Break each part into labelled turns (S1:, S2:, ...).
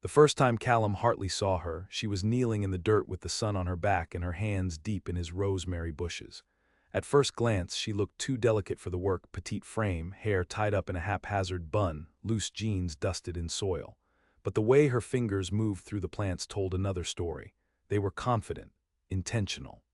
S1: The first time Callum Hartley saw her, she was kneeling in the dirt with the sun on her back and her hands deep in his rosemary bushes. At first glance, she looked too delicate for the work: petite frame, hair tied up in a haphazard bun, loose jeans dusted in soil. But the way her fingers moved through the plants told another story. They were confident, intentional.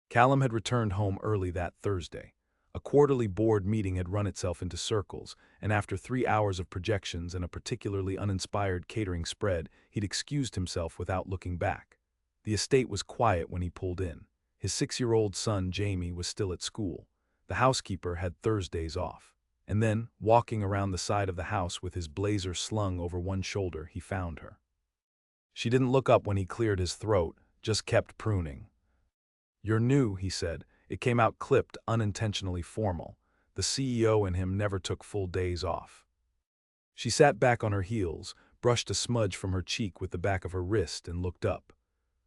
S1: Callum had returned home early that Thursday. A quarterly board meeting had run itself into circles, and after 3 hours of projections and a particularly uninspired catering spread, he'd excused himself without looking back. The estate was quiet when he pulled in. His 6-year-old son, Jamie, was still at school. The housekeeper had Thursdays off. And then, walking around the side of the house with his blazer slung over one shoulder, he found her. She didn't look up when he cleared his throat, just kept pruning. "You're new," he said. It came out clipped, unintentionally formal. The CEO in him never took full days off. She sat back on her heels, brushed a smudge from her cheek with the back of her wrist, and looked up.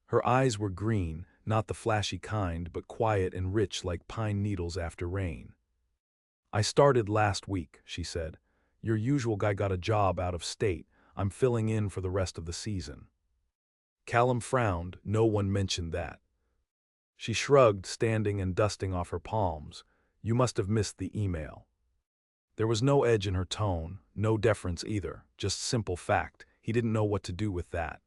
S1: Her eyes were green, not the flashy kind, but quiet and rich like pine needles after rain. "I started last week," she said. "Your usual guy got a job out of state. I'm filling in for the rest of the season." Callum frowned. No one mentioned that. She shrugged, standing and dusting off her palms. "You must have missed the email." There was no edge in her tone, no deference either, just simple fact. He didn't know what to do with that.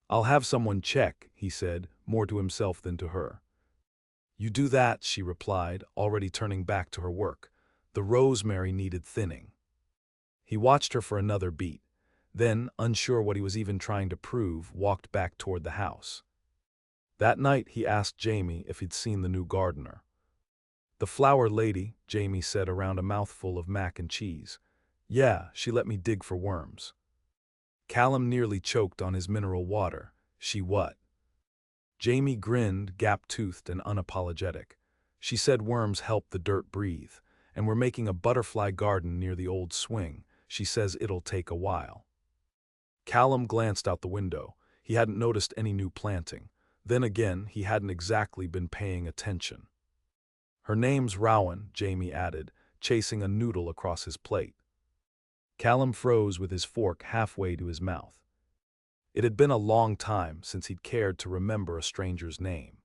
S1: "I'll have someone check," he said, more to himself than to her. "You do that," she replied, already turning back to her work. The rosemary needed thinning. He watched her for another beat, then, unsure what he was even trying to prove, walked back toward the house. That night he asked Jamie if he'd seen the new gardener. "The flower lady," Jamie said around a mouthful of mac and cheese. "Yeah, she let me dig for worms." Callum nearly choked on his mineral water. "She what?" Jamie grinned, gap-toothed and unapologetic. "She said worms help the dirt breathe, and we're making a butterfly garden near the old swing. She says it'll take a while." Callum glanced out the window. He hadn't noticed any new planting. Then again, he hadn't exactly been paying attention. "Her name's Rowan," Jamie added, chasing a noodle across his plate. Callum froze with his fork halfway to his mouth. It had been a long time since he'd cared to remember a stranger's name.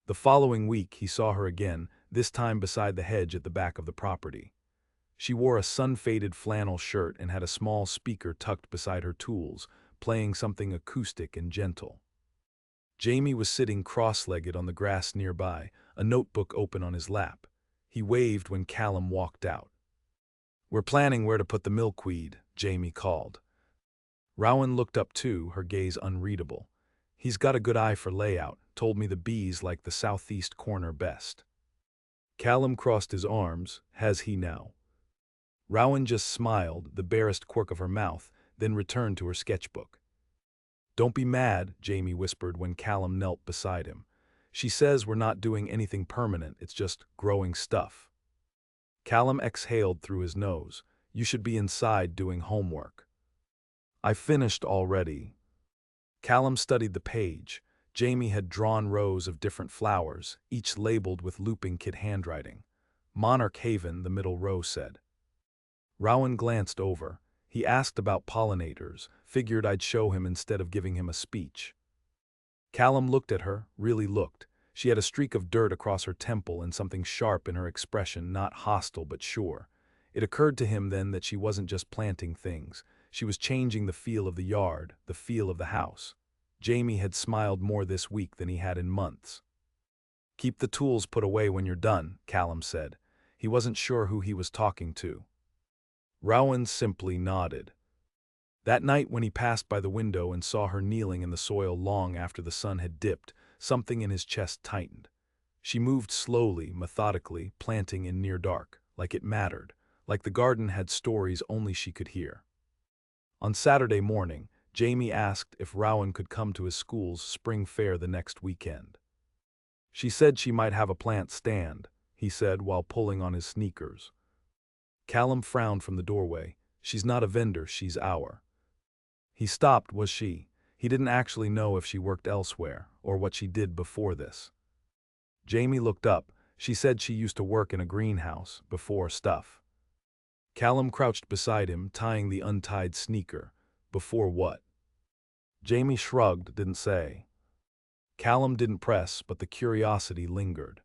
S1: The following week he saw her again, this time beside the hedge at the back of the property. She wore a sun-faded flannel shirt and had a small speaker tucked beside her tools, playing something acoustic and gentle. Jamie was sitting cross-legged on the grass nearby, a notebook open on his lap. He waved when Callum walked out. "We're planning where to put the milkweed," Jamie called. Rowan looked up too, her gaze unreadable. "He's got a good eye for layout, told me the bees like the southeast corner best." Callum crossed his arms. "Has he now?" Rowan just smiled, the barest quirk of her mouth, then returned to her sketchbook. "Don't be mad," Jamie whispered when Callum knelt beside him. "She says we're not doing anything permanent, it's just growing stuff." Callum exhaled through his nose. "You should be inside doing homework." "I finished already." Callum studied the page. Jamie had drawn rows of different flowers, each labeled with looping kid handwriting. "Monarch Haven," the middle row said. Rowan glanced over. He asked about pollinators, figured I'd show him instead of giving him a speech. Callum looked at her, really looked. She had a streak of dirt across her temple and something sharp in her expression, not hostile but sure. It occurred to him then that she wasn't just planting things. She was changing the feel of the yard, the feel of the house. Jamie had smiled more this week than he had in months. "Keep the tools put away when you're done," Callum said. He wasn't sure who he was talking to. Rowan simply nodded. That night when he passed by the window and saw her kneeling in the soil long after the sun had dipped, something in his chest tightened. She moved slowly, methodically, planting in near dark, like it mattered, like the garden had stories only she could hear. On Saturday morning, Jamie asked if Rowan could come to his school's spring fair the next weekend. "She said she might have a plant stand," he said while pulling on his sneakers. Callum frowned from the doorway. "She's not a vendor, she's our." He stopped. Was she? He didn't actually know if she worked elsewhere, or what she did before this. Jamie looked up. She said she used to work in a greenhouse, before stuff. Callum crouched beside him, tying the untied sneaker. Before what? Jamie shrugged, didn't say. Callum didn't press, but the curiosity lingered.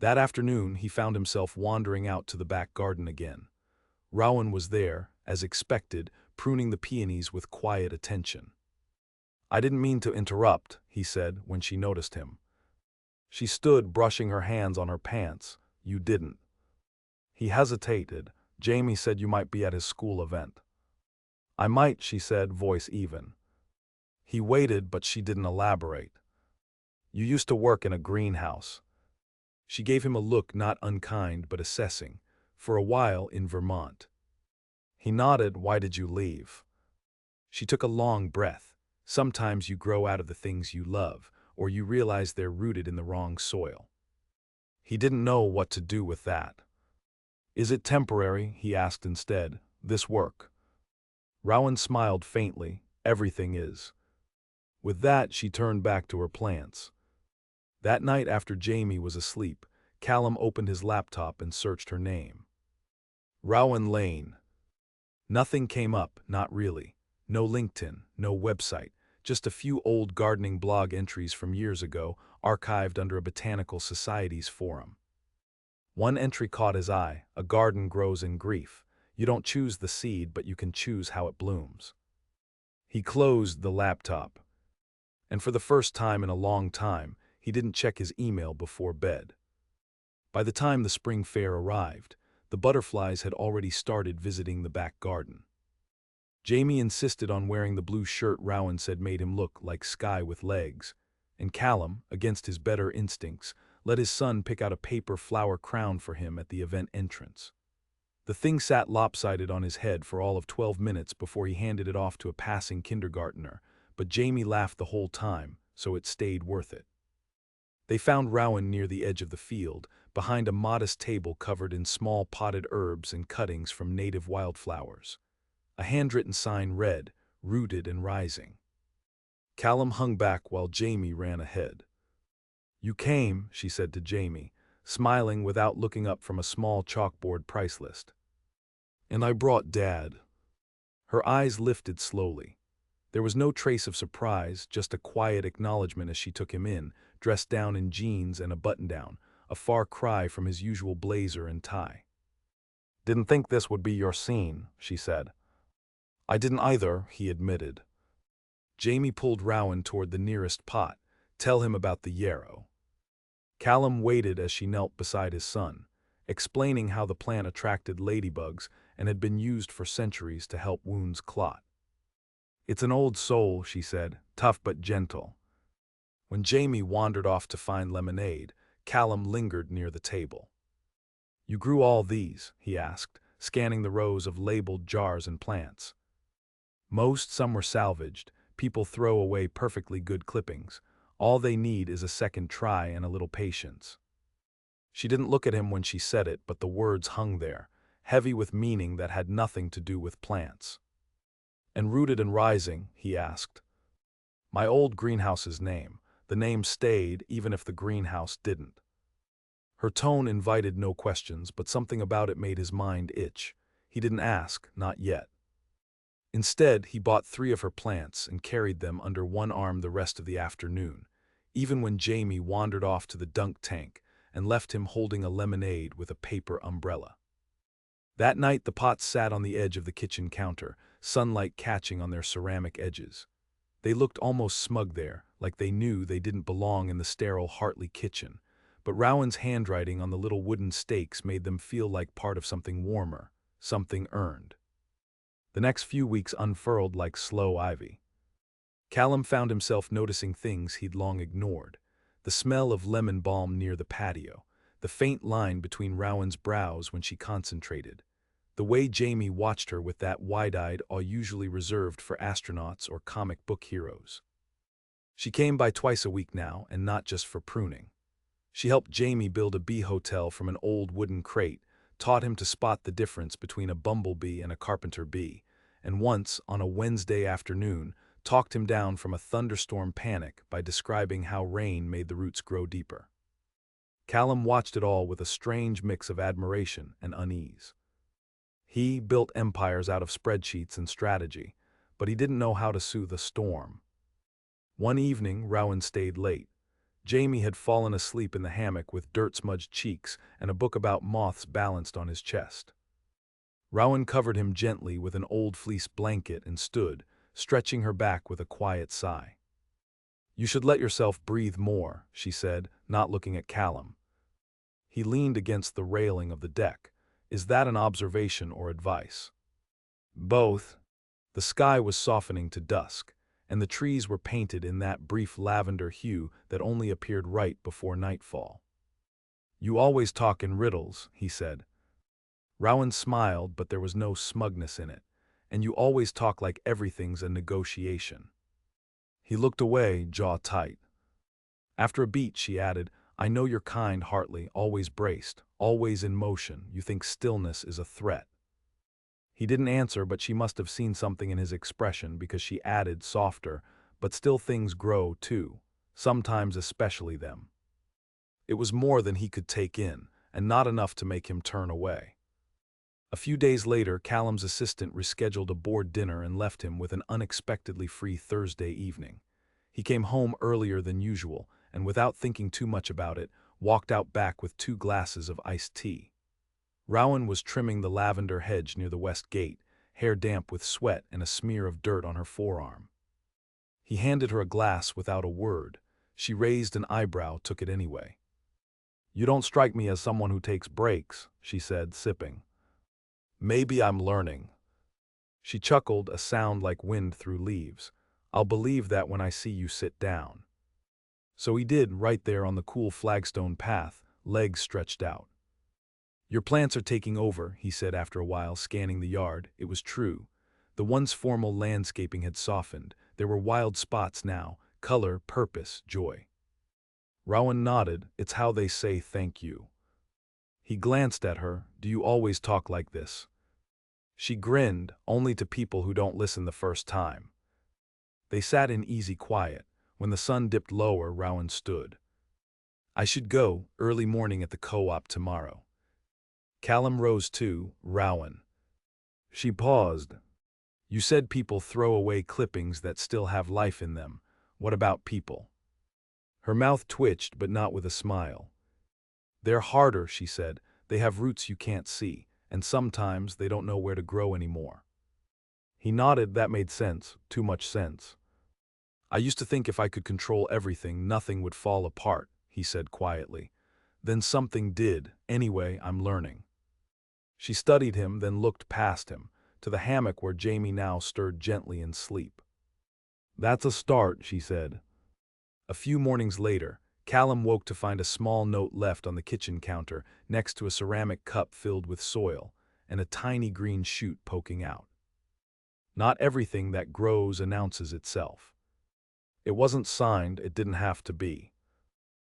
S1: That afternoon, he found himself wandering out to the back garden again. Rowan was there, as expected, pruning the peonies with quiet attention. "I didn't mean to interrupt," he said when she noticed him. She stood, brushing her hands on her pants. "You didn't." He hesitated. "Jamie said you might be at his school event." "I might," she said, voice even. He waited, but she didn't elaborate. "You used to work in a greenhouse." She gave him a look not unkind but assessing. "For a while in Vermont." He nodded. "Why did you leave?" She took a long breath. Sometimes you grow out of the things you love, or you realize they're rooted in the wrong soil. He didn't know what to do with that. "Is it temporary?" he asked instead. "This work?" Rowan smiled faintly. "Everything is." With that, she turned back to her plants. That night after Jamie was asleep, Callum opened his laptop and searched her name. Rowan Lane. Nothing came up, not really. No LinkedIn, no website, just a few old gardening blog entries from years ago, archived under a botanical society's forum. One entry caught his eye: "A garden grows in grief. You don't choose the seed, but you can choose how it blooms." He closed the laptop. And for the first time in a long time, he didn't check his email before bed. By the time the spring fair arrived, the butterflies had already started visiting the back garden. Jamie insisted on wearing the blue shirt Rowan said made him look like Sky with legs, and Callum, against his better instincts, let his son pick out a paper flower crown for him at the event entrance. The thing sat lopsided on his head for all of 12 minutes before he handed it off to a passing kindergartner, but Jamie laughed the whole time, so it stayed worth it. They found Rowan near the edge of the field, behind a modest table covered in small potted herbs and cuttings from native wildflowers. A handwritten sign read, "Rooted and Rising." Callum hung back while Jamie ran ahead. "You came," she said to Jamie, smiling without looking up from a small chalkboard price list. "And I brought Dad." Her eyes lifted slowly. There was no trace of surprise, just a quiet acknowledgement as she took him in, dressed down in jeans and a button-down, a far cry from his usual blazer and tie. "Didn't think this would be your scene," she said. "I didn't either," he admitted. Jamie pulled Rowan toward the nearest pot. "Tell him about the yarrow." Callum waited as she knelt beside his son, explaining how the plant attracted ladybugs and had been used for centuries to help wounds clot. "It's an old soul," she said, "tough but gentle." When Jamie wandered off to find lemonade, Callum lingered near the table. "You grew all these?" he asked, scanning the rows of labeled jars and plants. Some were salvaged. People throw away perfectly good clippings. All they need is a second try and a little patience. She didn't look at him when she said it, but the words hung there, heavy with meaning that had nothing to do with plants. "And Rooted and Rising?" he asked. "My old greenhouse's name. The name stayed even if the greenhouse didn't." Her tone invited no questions, but something about it made his mind itch. He didn't ask, not yet. Instead, he bought 3 of her plants and carried them under one arm the rest of the afternoon, even when Jamie wandered off to the dunk tank and left him holding a lemonade with a paper umbrella. That night the pots sat on the edge of the kitchen counter, sunlight catching on their ceramic edges. They looked almost smug there, like they knew they didn't belong in the sterile Hartley kitchen, but Rowan's handwriting on the little wooden stakes made them feel like part of something warmer, something earned. The next few weeks unfurled like slow ivy. Callum found himself noticing things he'd long ignored: the smell of lemon balm near the patio, the faint line between Rowan's brows when she concentrated, the way Jamie watched her with that wide-eyed awe usually reserved for astronauts or comic book heroes. She came by twice a week now, and not just for pruning. She helped Jamie build a bee hotel from an old wooden crate, taught him to spot the difference between a bumblebee and a carpenter bee, and once, on a Wednesday afternoon, talked him down from a thunderstorm panic by describing how rain made the roots grow deeper. Callum watched it all with a strange mix of admiration and unease. He built empires out of spreadsheets and strategy, but he didn't know how to soothe a storm. One evening, Rowan stayed late. Jamie had fallen asleep in the hammock with dirt-smudged cheeks and a book about moths balanced on his chest. Rowan covered him gently with an old fleece blanket and stood, stretching her back with a quiet sigh. "You should let yourself breathe more," she said, not looking at Callum. He leaned against the railing of the deck. "Is that an observation or advice?" "Both." The sky was softening to dusk, and the trees were painted in that brief lavender hue that only appeared right before nightfall. "You always talk in riddles," he said. Rowan smiled, but there was no smugness in it. "And you always talk like everything's a negotiation." He looked away, jaw tight. After a beat, she added, "I know you're kind, Hartley, always braced, always in motion. You think stillness is a threat." He didn't answer, but she must have seen something in his expression because she added, softer, "But still things grow, too, sometimes especially them." It was more than he could take in, and not enough to make him turn away. A few days later, Callum's assistant rescheduled a board dinner and left him with an unexpectedly free Thursday evening. He came home earlier than usual, and without thinking too much about it, walked out back with 2 glasses of iced tea. Rowan was trimming the lavender hedge near the west gate, hair damp with sweat and a smear of dirt on her forearm. He handed her a glass without a word. She raised an eyebrow, took it anyway. "You don't strike me as someone who takes breaks," she said, sipping. "Maybe I'm learning." She chuckled, a sound like wind through leaves. "I'll believe that when I see you sit down." So he did, right there on the cool flagstone path, legs stretched out. "Your plants are taking over," he said after a while, scanning the yard. It was true. The once formal landscaping had softened. There were wild spots now, color, purpose, joy. Rowan nodded. "It's how they say thank you." He glanced at her. "Do you always talk like this?" She grinned, "Only to people who don't listen the first time." They sat in easy quiet. When the sun dipped lower, Rowan stood. "I should go, early morning at the co-op tomorrow." Callum rose too. "Rowan." She paused. "You said people throw away clippings that still have life in them. What about people?" Her mouth twitched, but not with a smile. "They're harder," she said. "They have roots you can't see, and sometimes they don't know where to grow anymore." He nodded. That made sense, too much sense. "I used to think if I could control everything, nothing would fall apart," he said quietly. "Then something did. Anyway, I'm learning." She studied him, then looked past him, to the hammock where Jamie now stirred gently in sleep. "That's a start," she said. A few mornings later, Callum woke to find a small note left on the kitchen counter next to a ceramic cup filled with soil, and a tiny green shoot poking out. "Not everything that grows announces itself." It wasn't signed, it didn't have to be.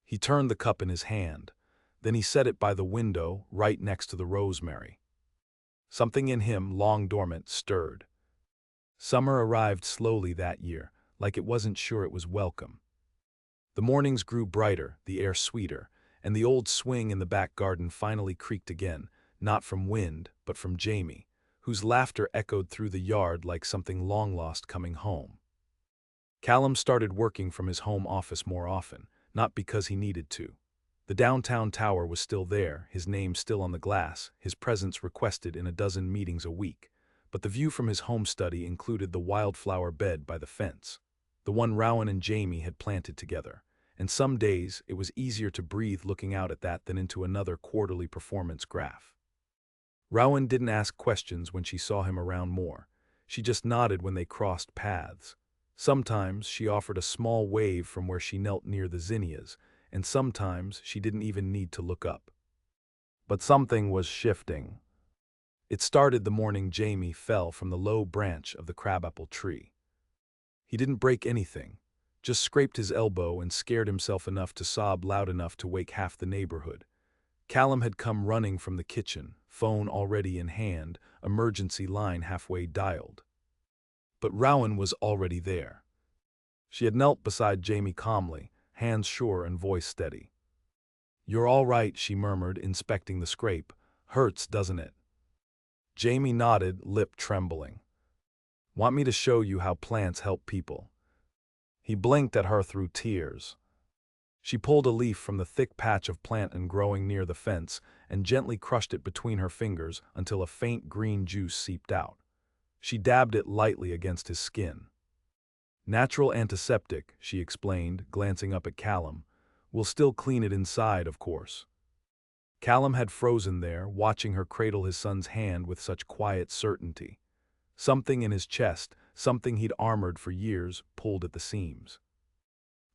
S1: He turned the cup in his hand. Then he set it by the window, right next to the rosemary. Something in him, long dormant, stirred. Summer arrived slowly that year, like it wasn't sure it was welcome. The mornings grew brighter, the air sweeter, and the old swing in the back garden finally creaked again, not from wind, but from Jamie, whose laughter echoed through the yard like something long lost coming home. Callum started working from his home office more often, not because he needed to. The downtown tower was still there, his name still on the glass, his presence requested in a dozen meetings a week, but the view from his home study included the wildflower bed by the fence, the one Rowan and Jamie had planted together, and some days it was easier to breathe looking out at that than into another quarterly performance graph. Rowan didn't ask questions when she saw him around more. She just nodded when they crossed paths. Sometimes she offered a small wave from where she knelt near the zinnias, and sometimes she didn't even need to look up. But something was shifting. It started the morning Jamie fell from the low branch of the crabapple tree. He didn't break anything, just scraped his elbow and scared himself enough to sob loud enough to wake half the neighborhood. Callum had come running from the kitchen, phone already in hand, emergency line halfway dialed. But Rowan was already there. She had knelt beside Jamie calmly, hands sure and voice steady. "You're all right," she murmured, inspecting the scrape. "Hurts, doesn't it?" Jamie nodded, lip trembling. Want me to show you how plants help people? He blinked at her through tears. She pulled a leaf from the thick patch of plant and growing near the fence and gently crushed it between her fingers until a faint green juice seeped out. She dabbed it lightly against his skin. Natural antiseptic, she explained, glancing up at Callum. We'll still clean it inside, of course. Callum had frozen there, watching her cradle his son's hand with such quiet certainty. Something in his chest, something he'd armored for years, pulled at the seams.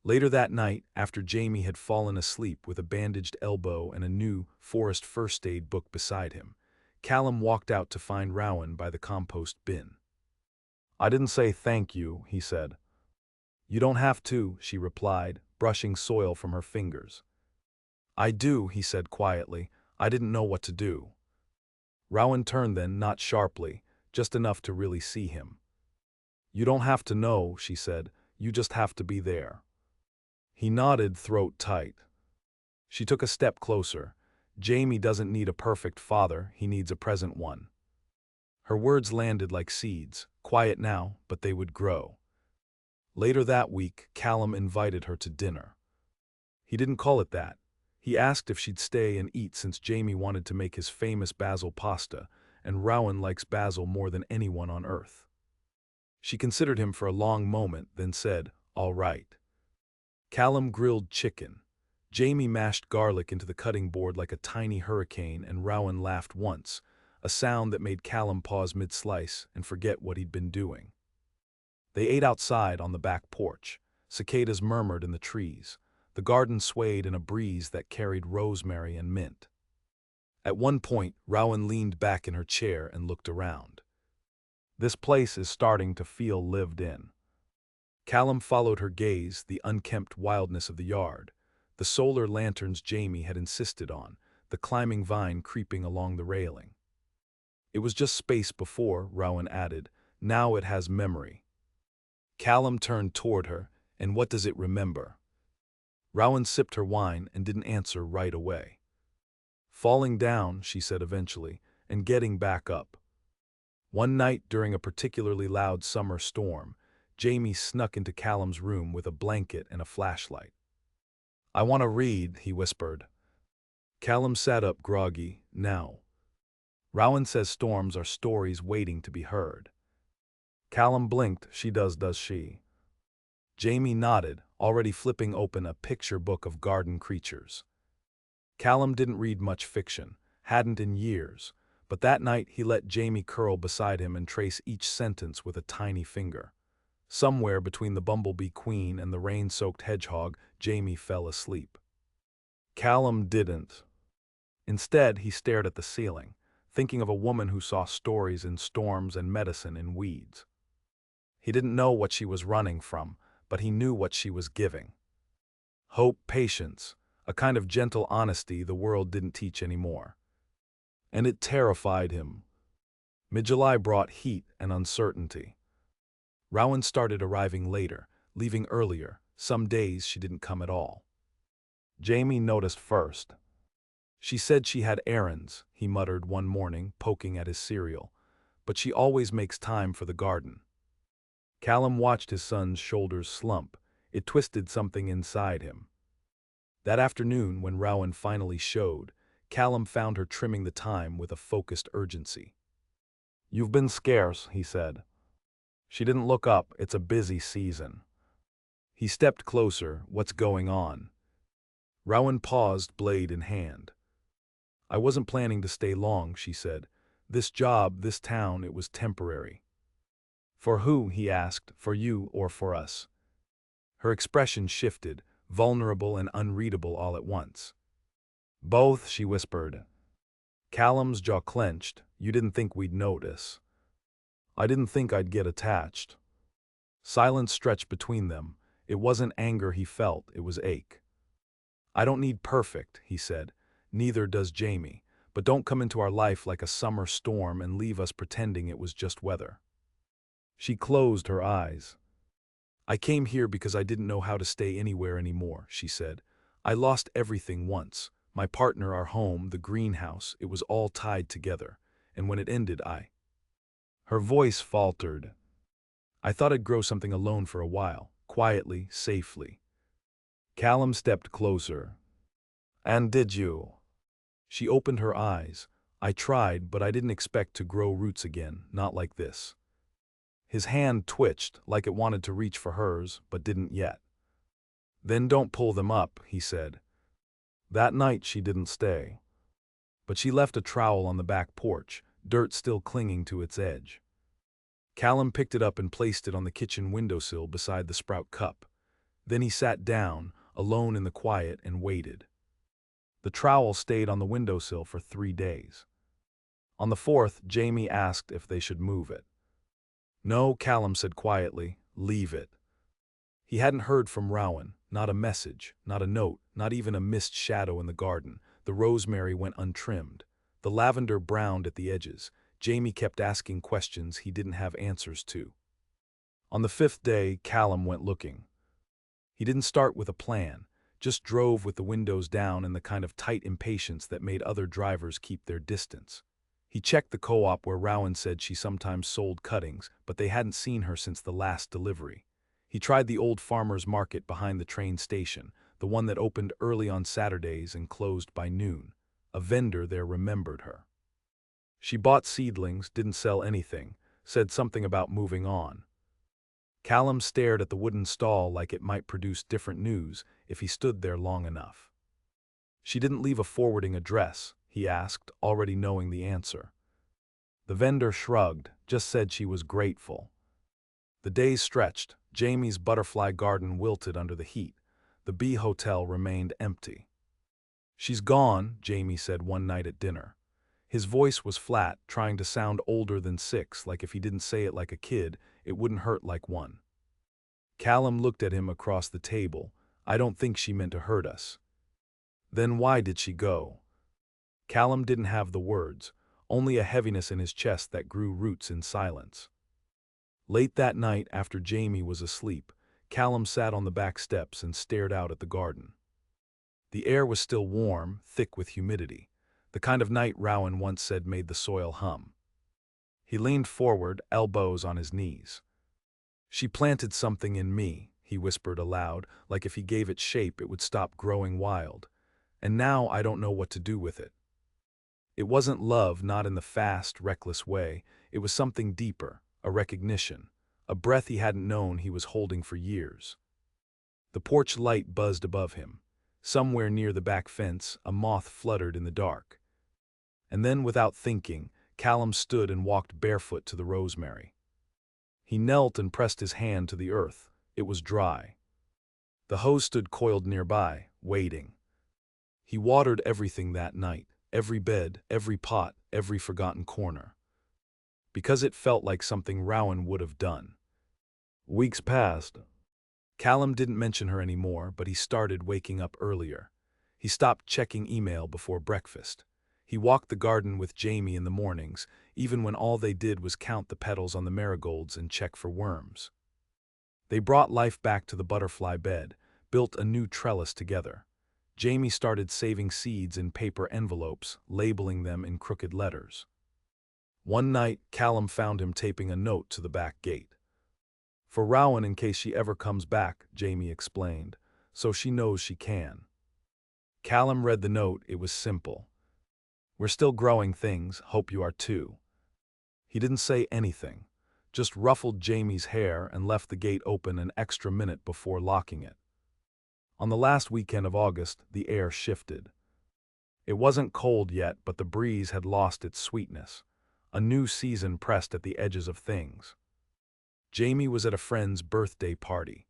S1: Later that night, after Jamie had fallen asleep with a bandaged elbow and a new forest first aid book beside him, Callum walked out to find Rowan by the compost bin. I didn't say thank you, he said. You don't have to, she replied, brushing soil from her fingers. I do, he said quietly. I didn't know what to do. Rowan turned then, not sharply, just enough to really see him. You don't have to know, she said. You just have to be there. He nodded, throat tight. She took a step closer. Jamie doesn't need a perfect father, he needs a present one. Her words landed like seeds, quiet now, but they would grow. Later that week, Callum invited her to dinner. He didn't call it that. He asked if she'd stay and eat since Jamie wanted to make his famous basil pasta, and Rowan likes basil more than anyone on earth. She considered him for a long moment, then said, all right. Callum grilled chicken. Jamie mashed garlic into the cutting board like a tiny hurricane, and Rowan laughed once, a sound that made Callum pause mid-slice and forget what he'd been doing. They ate outside on the back porch. Cicadas murmured in the trees. The garden swayed in a breeze that carried rosemary and mint. At one point, Rowan leaned back in her chair and looked around. This place is starting to feel lived in. Callum followed her gaze, the unkempt wildness of the yard, the solar lanterns Jamie had insisted on, the climbing vine creeping along the railing. It was just space before, Rowan added. Now it has memory. Callum turned toward her, and what does it remember? Rowan sipped her wine and didn't answer right away. Falling down, she said eventually, and getting back up. One night during a particularly loud summer storm, Jamie snuck into Callum's room with a blanket and a flashlight. I want to read, he whispered. Callum sat up groggy. Now. Rowan says storms are stories waiting to be heard. Callum blinked. She does she? Jamie nodded, already flipping open a picture book of garden creatures. Callum didn't read much fiction, hadn't in years, but that night he let Jamie curl beside him and trace each sentence with a tiny finger. Somewhere between the bumblebee queen and the rain-soaked hedgehog, Jamie fell asleep. Callum didn't. Instead, he stared at the ceiling, thinking of a woman who saw stories in storms and medicine in weeds. He didn't know what she was running from, but he knew what she was giving. Hope, patience, a kind of gentle honesty the world didn't teach anymore. And it terrified him. Mid-July brought heat and uncertainty. Rowan started arriving later, leaving earlier. Some days she didn't come at all. Jamie noticed first. She said she had errands, he muttered one morning, poking at his cereal, but she always makes time for the garden. Callum watched his son's shoulders slump. It twisted something inside him. That afternoon, when Rowan finally showed, Callum found her trimming the thyme with a focused urgency. You've been scarce, he said. She didn't look up. It's a busy season. He stepped closer. What's going on? Rowan paused, blade in hand. I wasn't planning to stay long, she said. This job, this town, it was temporary. For who, he asked, for you or for us? Her expression shifted, vulnerable and unreadable all at once. Both, she whispered. Callum's jaw clenched. You didn't think we'd notice. I didn't think I'd get attached. Silence stretched between them. It wasn't anger he felt, it was ache. I don't need perfect, he said. Neither does Jamie. But don't come into our life like a summer storm and leave us pretending it was just weather. She closed her eyes. I came here because I didn't know how to stay anywhere anymore, she said. I lost everything once. My partner, our home, the greenhouse, it was all tied together. And when it ended, Her voice faltered. I thought I'd grow something alone for a while, quietly, safely. Callum stepped closer. And did you? She opened her eyes. I tried, but I didn't expect to grow roots again, not like this. His hand twitched, like it wanted to reach for hers, but didn't yet. Then don't pull them up, he said. That night she didn't stay. But she left a trowel on the back porch, dirt still clinging to its edge. Callum picked it up and placed it on the kitchen windowsill beside the sprout cup. Then he sat down, alone in the quiet, and waited. The trowel stayed on the windowsill for 3 days. On the 4th, Jamie asked if they should move it. No, Callum said quietly, leave it. He hadn't heard from Rowan, not a message, not a note, not even a missed shadow in the garden. The rosemary went untrimmed. The lavender browned at the edges. Jamie kept asking questions he didn't have answers to. On the 5th day, Callum went looking. He didn't start with a plan, just drove with the windows down and the kind of tight impatience that made other drivers keep their distance. He checked the co-op where Rowan said she sometimes sold cuttings, but they hadn't seen her since the last delivery. He tried the old farmer's market behind the train station, the one that opened early on Saturdays and closed by noon. A vendor there remembered her. She bought seedlings, didn't sell anything, said something about moving on. Callum stared at the wooden stall like it might produce different news if he stood there long enough. She didn't leave a forwarding address, he asked, already knowing the answer. The vendor shrugged, just said she was grateful. The days stretched. Jamie's butterfly garden wilted under the heat. The bee hotel remained empty. She's gone, Jamie said one night at dinner. His voice was flat, trying to sound older than 6, like if he didn't say it like a kid, it wouldn't hurt like one. Callum looked at him across the table. I don't think she meant to hurt us. Then why did she go? Callum didn't have the words, only a heaviness in his chest that grew roots in silence. Late that night, after Jamie was asleep, Callum sat on the back steps and stared out at the garden. The air was still warm, thick with humidity, the kind of night Rowan once said made the soil hum. He leaned forward, elbows on his knees. She planted something in me, he whispered aloud, like if he gave it shape it would stop growing wild. And now I don't know what to do with it. It wasn't love, not in the fast, reckless way. It was something deeper, a recognition, a breath he hadn't known he was holding for years. The porch light buzzed above him. Somewhere near the back fence, a moth fluttered in the dark. And then, without thinking, Callum stood and walked barefoot to the rosemary. He knelt and pressed his hand to the earth. It was dry. The hose stood coiled nearby, waiting. He watered everything that night, every bed, every pot, every forgotten corner. Because it felt like something Rowan would have done. Weeks passed. Callum didn't mention her anymore, but he started waking up earlier. He stopped checking email before breakfast. He walked the garden with Jamie in the mornings, even when all they did was count the petals on the marigolds and check for worms. They brought life back to the butterfly bed, built a new trellis together. Jamie started saving seeds in paper envelopes, labeling them in crooked letters. One night, Callum found him taping a note to the back gate. For Rowan, in case she ever comes back, Jamie explained, so she knows she can. Callum read the note. It was simple. We're still growing things, hope you are too. He didn't say anything, just ruffled Jamie's hair and left the gate open an extra minute before locking it. On the last weekend of August, the air shifted. It wasn't cold yet, but the breeze had lost its sweetness. A new season pressed at the edges of things. Jamie was at a friend's birthday party.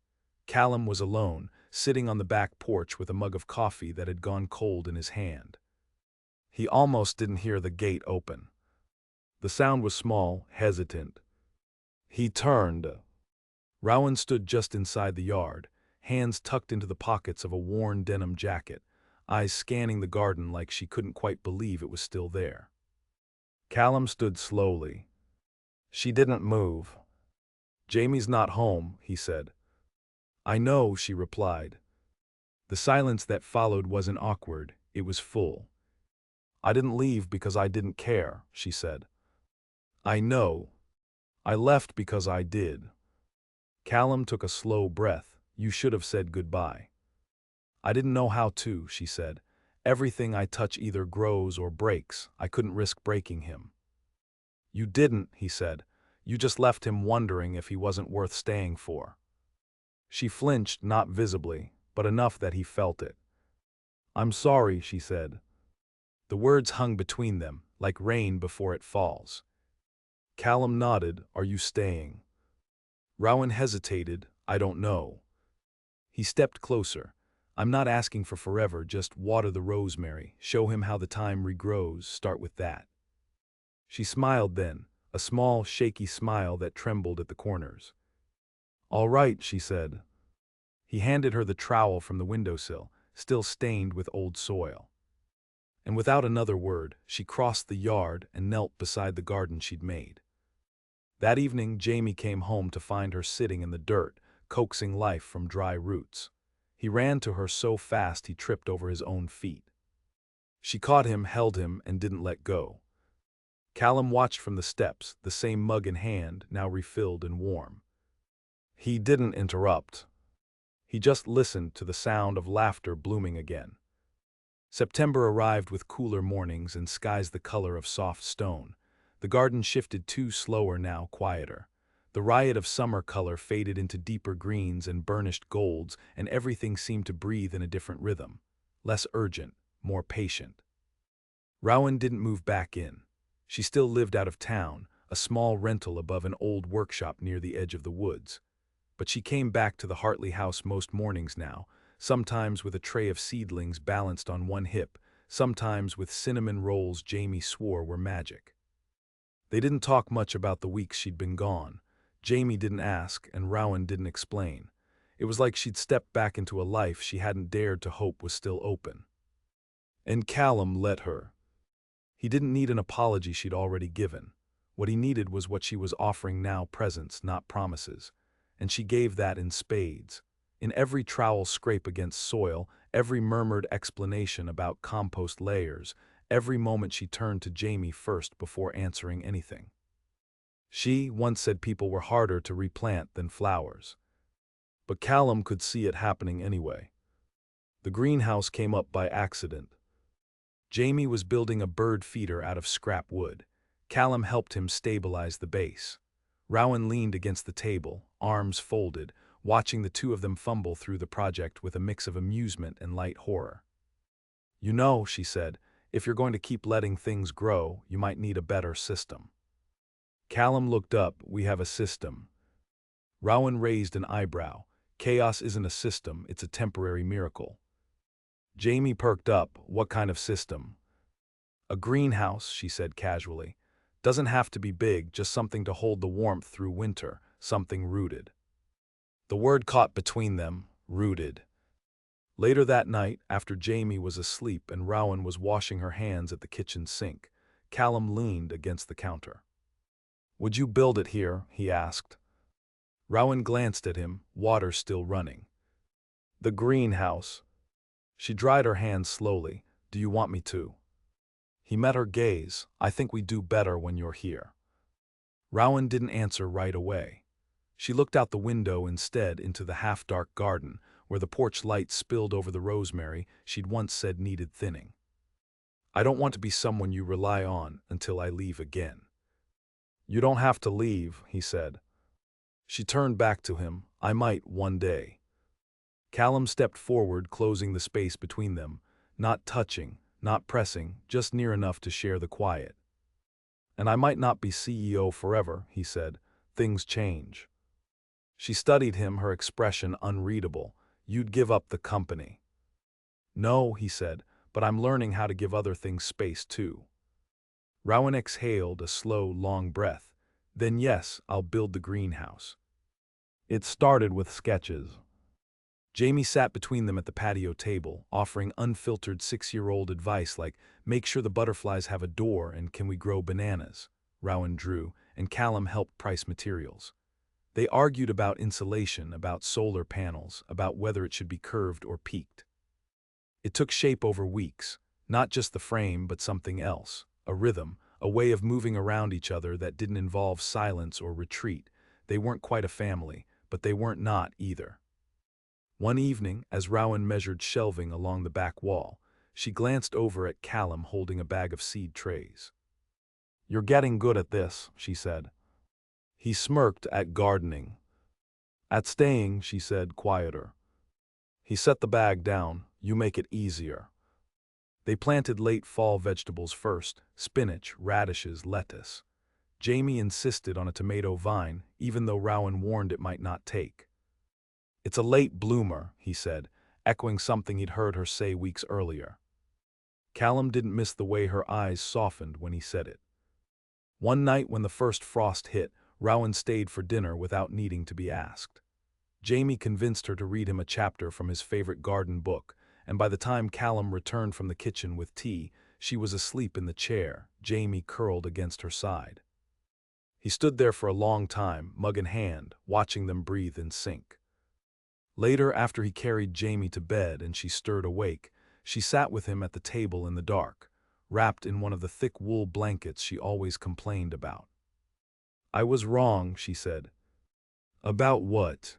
S1: Callum was alone, sitting on the back porch with a mug of coffee that had gone cold in his hand. He almost didn't hear the gate open. The sound was small, hesitant. He turned. Rowan stood just inside the yard, hands tucked into the pockets of a worn denim jacket, eyes scanning the garden like she couldn't quite believe it was still there. Callum stood slowly. She didn't move. Jamie's not home, he said. I know, she replied. The silence that followed wasn't awkward, it was full. I didn't leave because I didn't care, she said. I know. I left because I did. Callum took a slow breath. You should have said goodbye. I didn't know how to, she said. Everything I touch either grows or breaks. I couldn't risk breaking him. You didn't, he said. You just left him wondering if he wasn't worth staying for. She flinched, not visibly, but enough that he felt it. I'm sorry, she said. The words hung between them, like rain before it falls. Callum nodded. Are you staying? Rowan hesitated. I don't know. He stepped closer. I'm not asking for forever, just water the rosemary, show him how the time regrows, start with that. She smiled then, a small, shaky smile that trembled at the corners. All right, she said. He handed her the trowel from the windowsill, still stained with old soil. And without another word, she crossed the yard and knelt beside the garden she'd made. That evening, Jamie came home to find her sitting in the dirt, coaxing life from dry roots. He ran to her so fast he tripped over his own feet. She caught him, held him, and didn't let go. Callum watched from the steps, the same mug in hand, now refilled and warm. He didn't interrupt. He just listened to the sound of laughter blooming again. September arrived with cooler mornings and skies the color of soft stone. The garden shifted too slower now, quieter. The riot of summer color faded into deeper greens and burnished golds, and everything seemed to breathe in a different rhythm. Less urgent, more patient. Rowan didn't move back in. She still lived out of town, a small rental above an old workshop near the edge of the woods. But she came back to the Hartley house most mornings now, sometimes with a tray of seedlings balanced on one hip, sometimes with cinnamon rolls Jamie swore were magic. They didn't talk much about the weeks she'd been gone. Jamie didn't ask, and Rowan didn't explain. It was like she'd stepped back into a life she hadn't dared to hope was still open. And Callum let her. He didn't need an apology she'd already given. What he needed was what she was offering now, presents, not promises. And she gave that in spades. In every trowel scrape against soil, every murmured explanation about compost layers, every moment she turned to Jamie first before answering anything. She once said people were harder to replant than flowers. But Callum could see it happening anyway. The greenhouse came up by accident. Jamie was building a bird feeder out of scrap wood. Callum helped him stabilize the base. Rowan leaned against the table, arms folded, watching the two of them fumble through the project with a mix of amusement and light horror. You know, she said, if you're going to keep letting things grow, you might need a better system. Callum looked up. We have a system. Rowan raised an eyebrow. Chaos isn't a system, it's a temporary miracle. Jamie perked up. What kind of system? A greenhouse, she said casually. Doesn't have to be big, just something to hold the warmth through winter, something rooted. The word caught between them, rooted. Later that night, after Jamie was asleep and Rowan was washing her hands at the kitchen sink, Callum leaned against the counter. Would you build it here? He asked. Rowan glanced at him, water still running. The greenhouse. She dried her hands slowly. Do you want me to? He met her gaze. I think we do better when you're here. Rowan didn't answer right away. She looked out the window instead into the half-dark garden, where the porch light spilled over the rosemary she'd once said needed thinning. I don't want to be someone you rely on until I leave again. You don't have to leave, he said. She turned back to him. I might one day. Callum stepped forward, closing the space between them, not touching, not pressing, just near enough to share the quiet. And I might not be CEO forever, he said. Things change. She studied him, her expression unreadable. You'd give up the company. No, he said, but I'm learning how to give other things space too. Rowan exhaled a slow, long breath. Then yes, I'll build the greenhouse. It started with sketches. Jamie sat between them at the patio table, offering unfiltered 6-year-old advice like, make sure the butterflies have a door and can we grow bananas? Rowan drew, and Callum helped price materials. They argued about insulation, about solar panels, about whether it should be curved or peaked. It took shape over weeks, not just the frame but something else, a rhythm, a way of moving around each other that didn't involve silence or retreat. They weren't quite a family, but they weren't not either. One evening, as Rowan measured shelving along the back wall, she glanced over at Callum holding a bag of seed trays. "You're getting good at this," she said. He smirked at gardening. "At staying," she said, quieter. He set the bag down. "You make it easier." They planted late fall vegetables first: spinach, radishes, lettuce. Jamie insisted on a tomato vine, even though Rowan warned it might not take. "It's a late bloomer," he said, echoing something he'd heard her say weeks earlier. Callum didn't miss the way her eyes softened when he said it. One night when the first frost hit, Rowan stayed for dinner without needing to be asked. Jamie convinced her to read him a chapter from his favorite garden book, and by the time Callum returned from the kitchen with tea, she was asleep in the chair, Jamie curled against her side. He stood there for a long time, mug in hand, watching them breathe in sync. Later, after he carried Jamie to bed and she stirred awake, she sat with him at the table in the dark, wrapped in one of the thick wool blankets she always complained about. "I was wrong," she said. "About what?"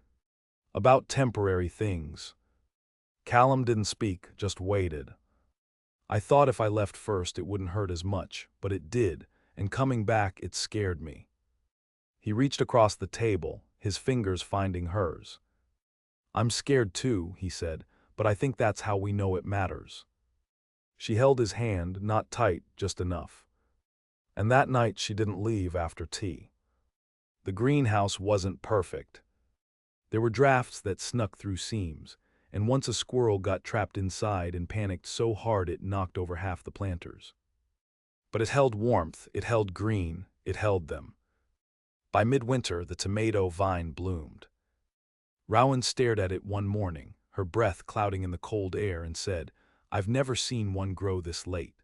S1: "About temporary things." Callum didn't speak, just waited. "I thought if I left first it wouldn't hurt as much, but it did, and coming back it scared me." He reached across the table, his fingers finding hers. "I'm scared too," he said, "but I think that's how we know it matters." She held his hand, not tight, just enough. And that night she didn't leave after tea. The greenhouse wasn't perfect. There were drafts that snuck through seams, and once a squirrel got trapped inside and panicked so hard it knocked over half the planters. But it held warmth, it held green, it held them. By midwinter, the tomato vine bloomed. Rowan stared at it one morning, her breath clouding in the cold air, and said, "I've never seen one grow this late."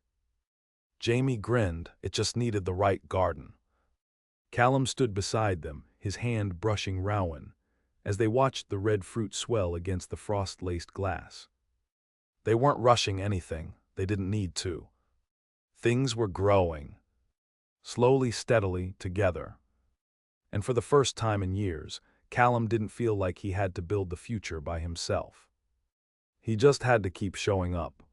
S1: Jamie grinned. It just needed the right garden. Callum stood beside them, his hand brushing Rowan, as they watched the red fruit swell against the frost-laced glass. They weren't rushing anything. They didn't need to. Things were growing. Slowly, steadily, together. And for the first time in years, Callum didn't feel like he had to build the future by himself. He just had to keep showing up.